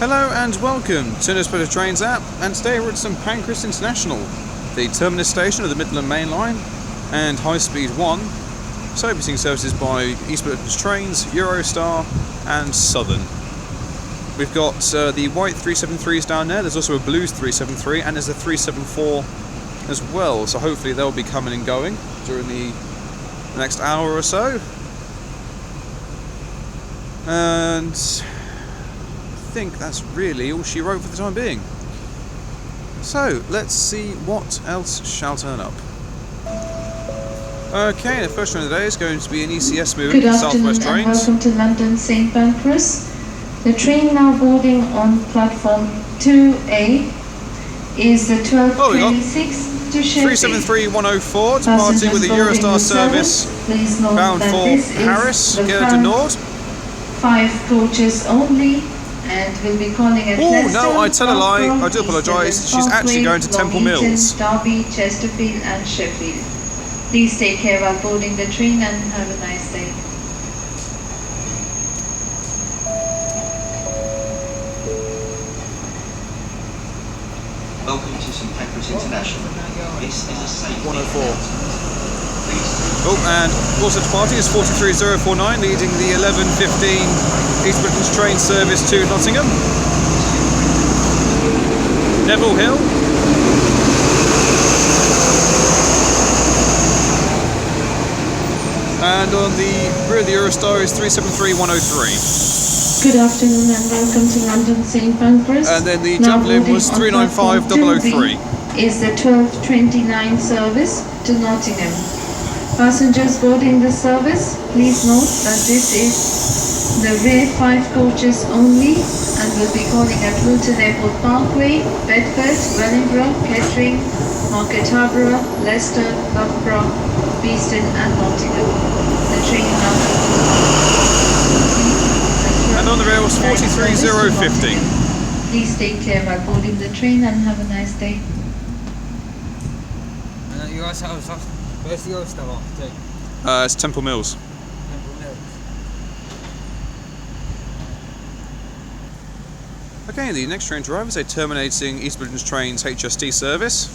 Hello and welcome to the Midland Trains app, and today we're at St Pancras International, the terminus station of the Midland Mainline and HighSpeed 1, servicing services by East Midlands Trains, Eurostar and Southern. We've got the white 373s down there, there's also a blues 373 and there's a 374 as well, so hopefully they'll be coming and going during the next hour or so. And I think that's really all she wrote for the time being. So let's see what else shall turn up. Okay, the first train of the day is going to be an ECS moving to Southwest Trains. Welcome to London St Pancras. The train now boarding on platform 2A is the 1226 to Sheffield. 373-104 departing with the Eurostar service bound for Paris, Gare du Nord. 5 coaches only. And we'll be calling at Leicester, no, I tell a lie, I do apologise. She's actually going to Temple Mills. Derby, Chesterfield and Sheffield. Please take care while boarding the train and have a nice day. Welcome to St Pancras International. This is a safe 104. Oh, and also departing is 43049, leading the 11:15 East Midlands train service to Nottingham. Neville Hill. And on the rear of the Eurostar is 373-103. Good afternoon and welcome to London St Pancras. And then the Javelin was 395-003. Is the 1229 service to Nottingham. Passengers boarding the service, please note that this is the rear 5 coaches only and will be calling at Luton Airport Parkway, Bedford, Wellingborough, Kettering, Market Harborough, Leicester, Loughborough, Beeston and Nottingham. The train number. And on the rail was 43050. Please take care while boarding the train and have a nice day. Where's the Eurostar off to? It's Temple Mills. Temple Mills. Okay, the next train to arrive is a terminating East Midlands Trains HST service.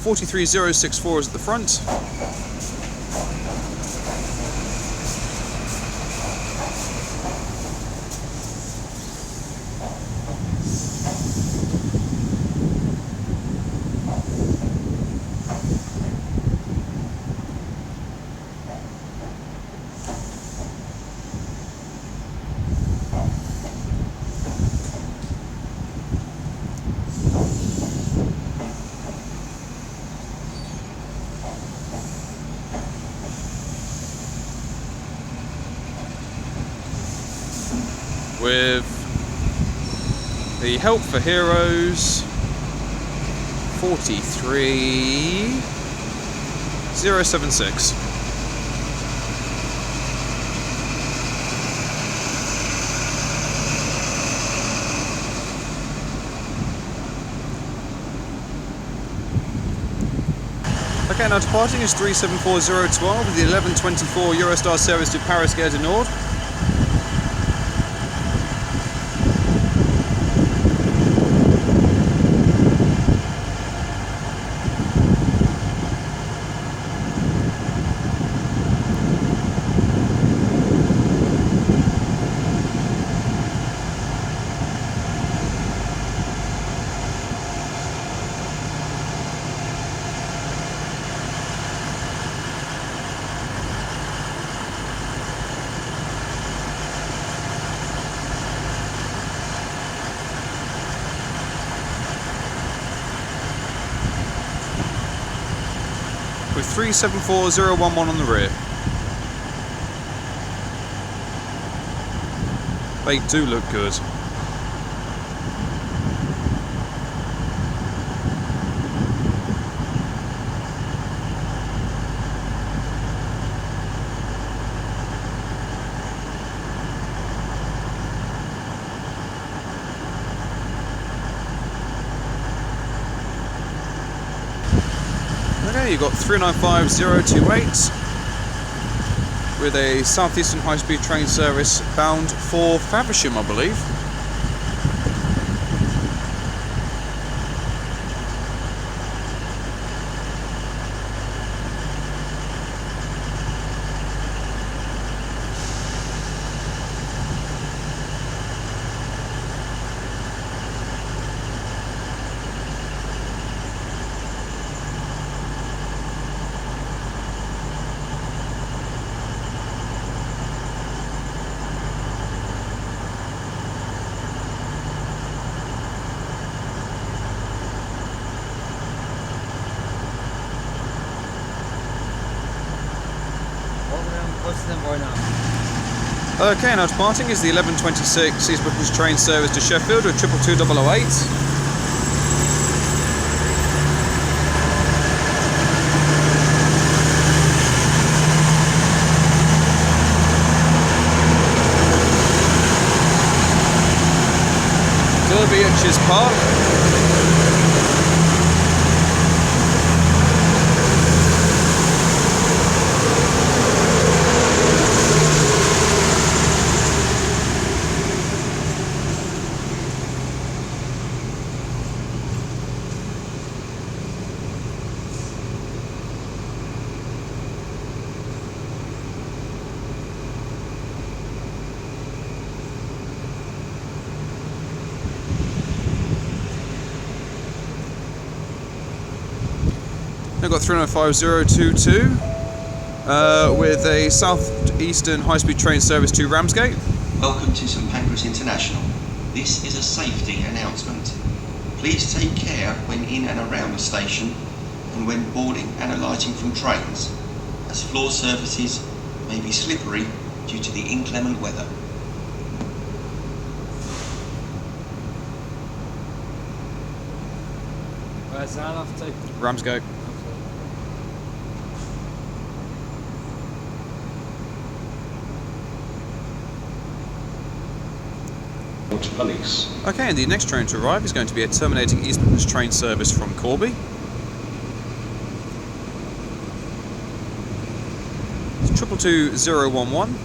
43064 is at the front. With the Help for Heroes 43076. Okay, now departing is 374012 with the 1124 Eurostar service to Paris, Gare du Nord. With 374011 on the rear. They do look good. Okay, you've got 395028 with a Southeastern high-speed train service bound for Faversham, I believe. Okay, now departing is the 11:26 East Midlands train service to Sheffield with 222-008. Derby at Chiswick Park. I've got 395022 with a Southeastern high-speed train service to Ramsgate. Welcome to St Pancras International. This is a safety announcement. Please take care when in and around the station and when boarding and alighting from trains, as floor surfaces may be slippery due to the inclement weather. Where's that off to? Ramsgate. Police. Okay, and the next train to arrive is going to be a Terminating East Midlands train service from Corby. It's 222011.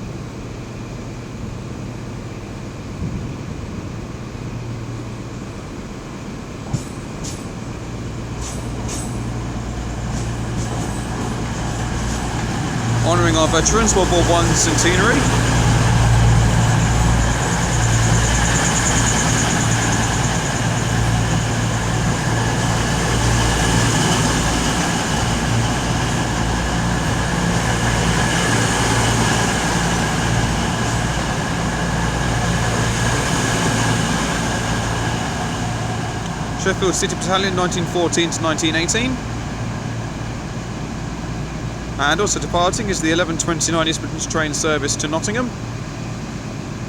Honouring our veterans, World War I centenary. Sheffield City Battalion 1914 to 1918. And also departing is the 11:29 East Midlands train service to Nottingham.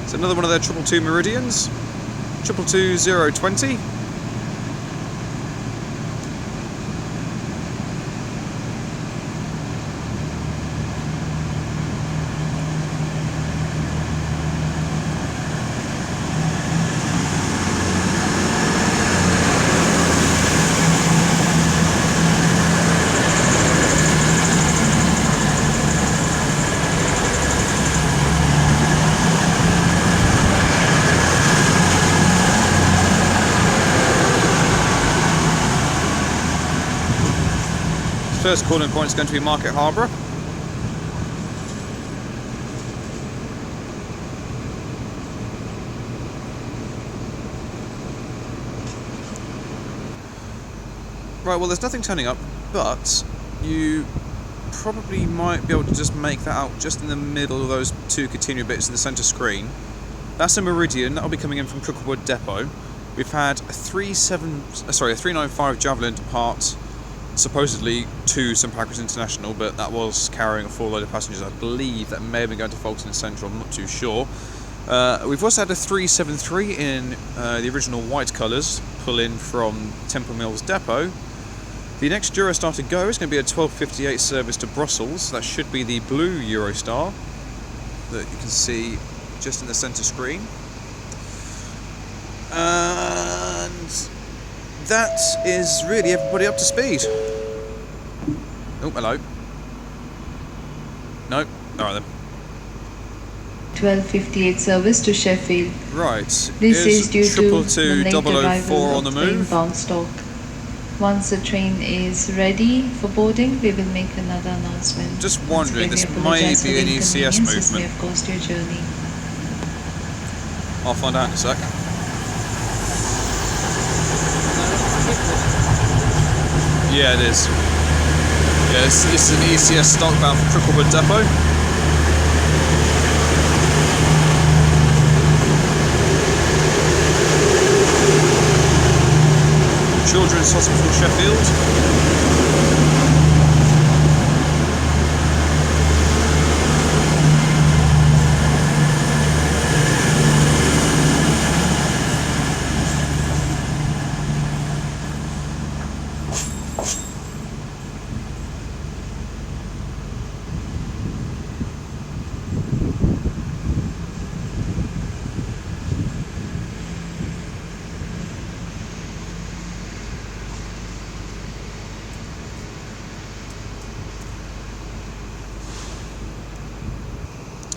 It's another one of their 222 Meridians. 222020. First calling point is going to be Market Harborough. Right, well there's nothing turning up, but you probably might be able to just make that out just in the middle of those two continuing bits in the centre screen. That's a Meridian, that'll be coming in from Cricklewood Depot. We've had a 395 Javelin depart supposedly to St Pancras International, but that was carrying a full load of passengers. I believe that may have been going to Folkestone Central, I'm not too sure. We've also had a 373 in the original white colours pull in from Temple Mills Depot. The next Eurostar to go is going to be a 12:58 service to Brussels. That should be the blue Eurostar that you can see just in the centre screen. And that is really everybody up to speed. Oh, hello. No? Alright then. 12:58 service to Sheffield. Right. This is due to the late 004 arrival on the of move. inbound stock. Once the train is ready for boarding, we will make another announcement. Just Once wondering, again, this we may apologise be for an the ECS inconvenience this may movement. have caused your journey. I'll find out in a sec. Yeah, it is. Yeah, this is an ECS stock bound for Cricklewood Depot. Children's Hospital Sheffield.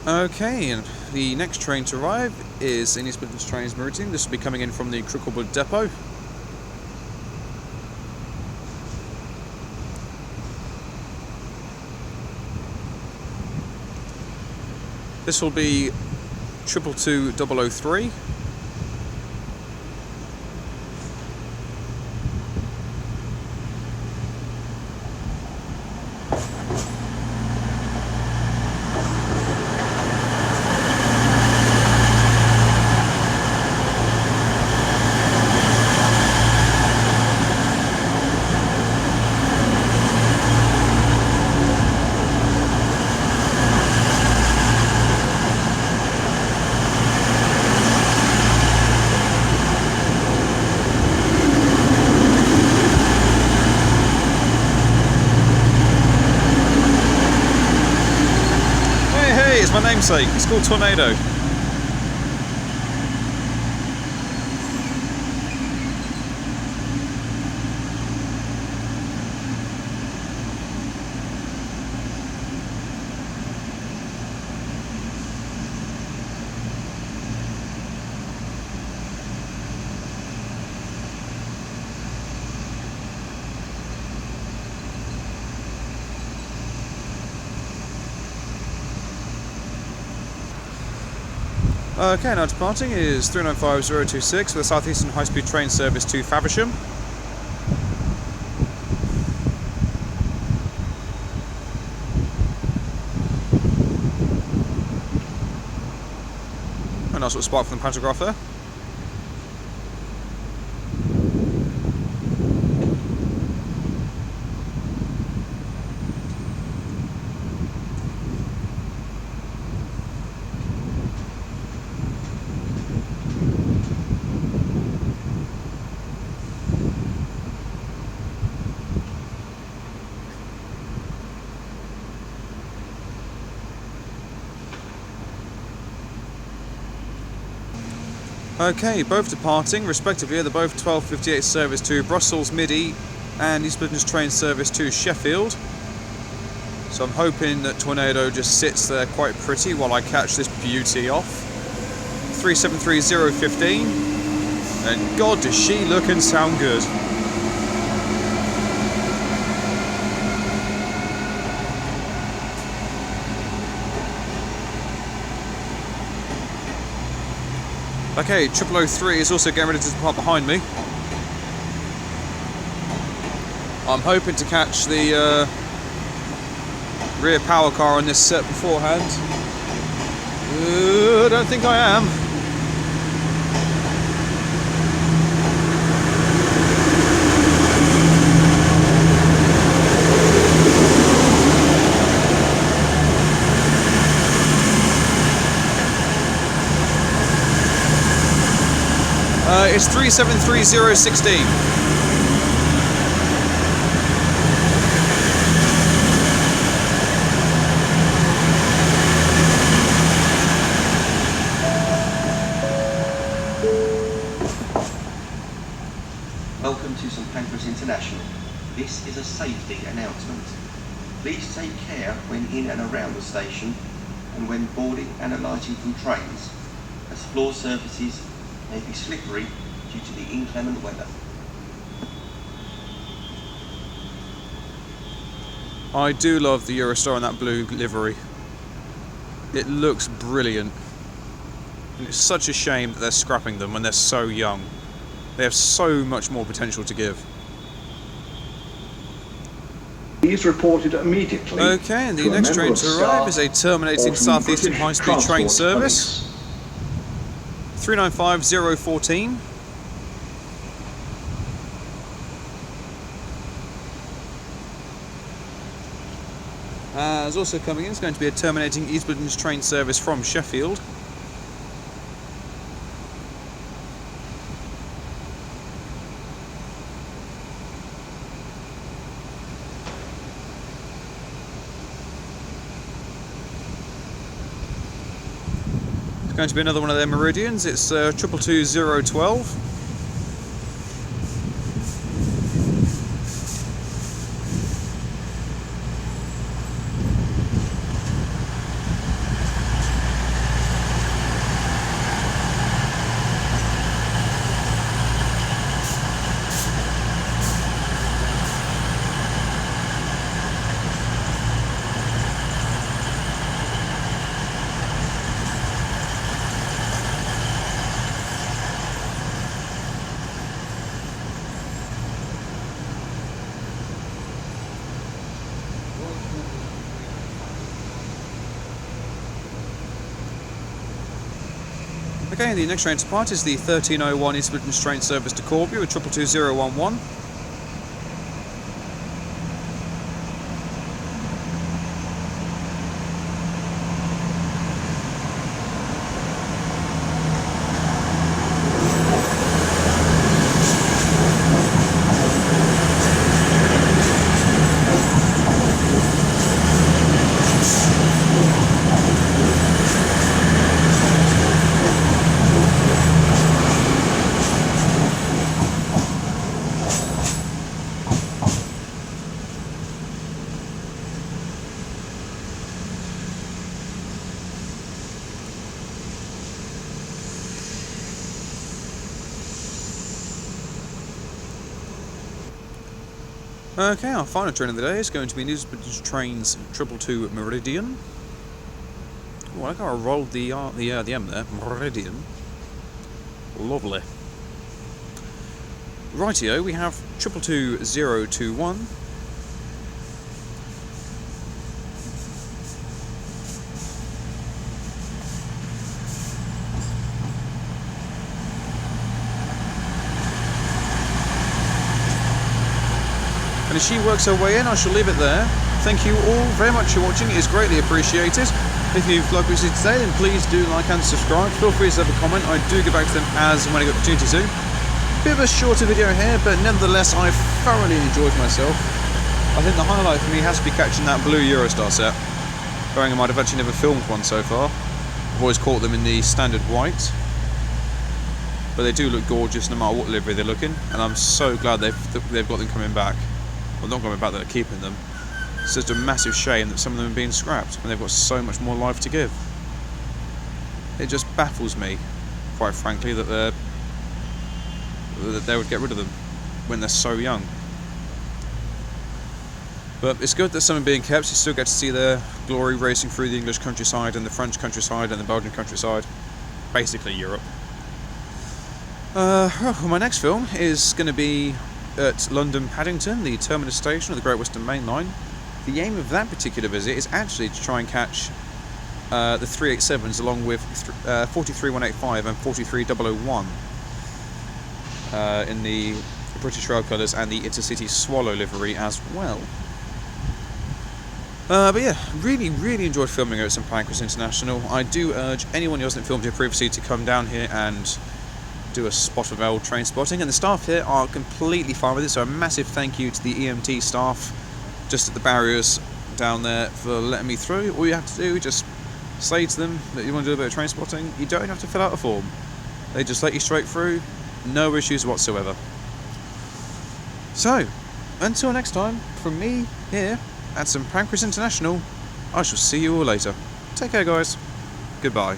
Okay, and the next train to arrive is in East Midlands Trains Meridian. This will be coming in from the Cricklewood depot. This will be 222-003. It's my namesake. It's called Tornado. Okay, now departing is 395026 for the Southeastern high-speed train service to Faversham. A nice little spark from the pantograph there. Okay, both departing, respectively, they're both 12:58 service to Brussels Midi and East Midlands train service to Sheffield. So I'm hoping that Tornado just sits there quite pretty while I catch this beauty off. 373015, and God, does she look and sound good. Okay, 0003 is also getting ready to depart behind me. I'm hoping to catch the rear power car on this set beforehand. I don't think I am. It's 373016. Welcome to St Pancras International. This is a safety announcement. Please take care when in and around the station and when boarding and alighting from trains, as floor surfaces may be slippery due to the inclement weather. I do love the Eurostar and that blue livery. It looks brilliant. And it's such a shame that they're scrapping them when they're so young. They have so much more potential to give. These reported immediately. Okay, and the next train to arrive is a terminating Southeastern high-speed train service. 395014. As also coming in is going to be a terminating East Midlands train service from Sheffield. It's going to be another one of their meridians. It's 222012. Okay, the next train to depart is the 1301 East Midlands train service to Corby with 222011. Okay, our final train of the day is going to be East Midlands Trains 222 Meridian. Oh, I like how I rolled the M there. Meridian. Lovely. Rightio, we have 222021. And as she works her way in, I shall leave it there. Thank you all very much for watching, it is greatly appreciated. If you've liked what you see today, then please do like and subscribe. Feel free to leave a comment, I do get back to them as and when I get the opportunity to. Bit of a shorter video here, but nevertheless I thoroughly enjoyed myself. I think the highlight for me has to be catching that blue Eurostar set. Bearing in mind I've actually never filmed one so far. I've always caught them in the standard white. But they do look gorgeous no matter what livery they're looking, and I'm so glad they've got them coming back. Well, not coming back, that they're keeping them. It's just a massive shame that some of them are being scrapped when they've got so much more life to give. It just baffles me, quite frankly, that they would get rid of them when they're so young. But it's good that some are being kept. You still get to see their glory racing through the English countryside and the French countryside and the Belgian countryside. Basically Europe. My next film is going to be at London Paddington, the terminus station of the Great Western Main Line. The aim of that particular visit is actually to try and catch the 387s along with 43185 and 43001 in the British Rail colours and the Intercity Swallow livery as well. But yeah, really enjoyed filming here at St Pancras International. I do urge anyone who hasn't filmed here previously to come down here and do a spot of old train spotting, and the staff here are completely fine with it, so a massive thank you to the EMT staff just at the barriers down there for letting me through. All you have to do is just say to them that you want to do a bit of train spotting. You don't have to fill out a form, they just let you straight through, no issues whatsoever. So until next time, from me here at St Pancras International, I shall see you all later. Take care guys, goodbye.